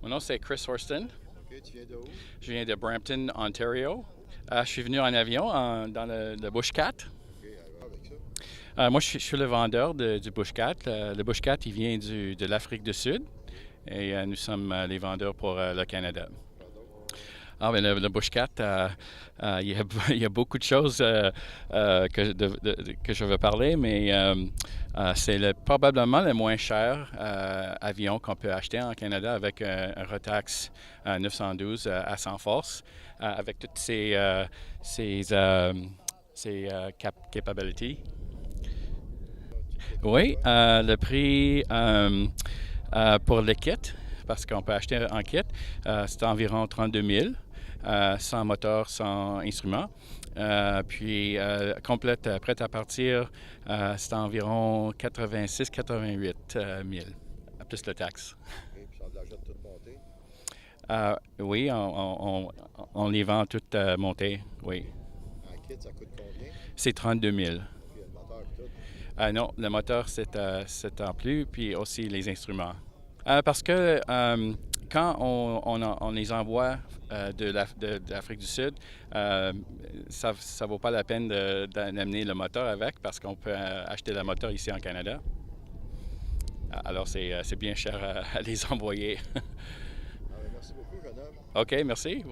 Mon nom, c'est Chris Horston. OK, tu viens de où? Je viens de Brampton, Ontario. Je suis venu en avion dans le Bush Cat. OK, avec ça. Moi, je suis le vendeur du Bush Cat. Le Bush Cat, il vient de l'Afrique du Sud et nous sommes les vendeurs pour le Canada. Quoi d'autre? Le Bush Cat, il y a beaucoup de choses que je veux parler, mais c'est probablement le moins cher avion qu'on peut acheter en Canada avec un Rotax 912 à 100 forces, avec toutes ses capabilities. Le prix est Oui, quoi? le prix pour le kit, parce qu'on peut acheter en kit, c'est environ 32 000, sans moteur, sans instrument. Puis complète, prête à partir, c'est environ 86-88 000, plus le taxe. OK, puis ça de l'argent de tout monter. Oui, on les vend toutes montées, oui. En kit, ça coûte combien? C'est 32 000. Puis le moteur et tout. Non, le moteur, c'est en plus, puis aussi les instruments. Parce que quand on les envoie de l'Afrique du Sud, ça ne vaut pas la peine d'amener le moteur avec parce qu'on peut acheter le moteur ici en Canada. Alors, c'est bien cher à les envoyer. Ah, ben, merci beaucoup, jeune homme. OK, merci.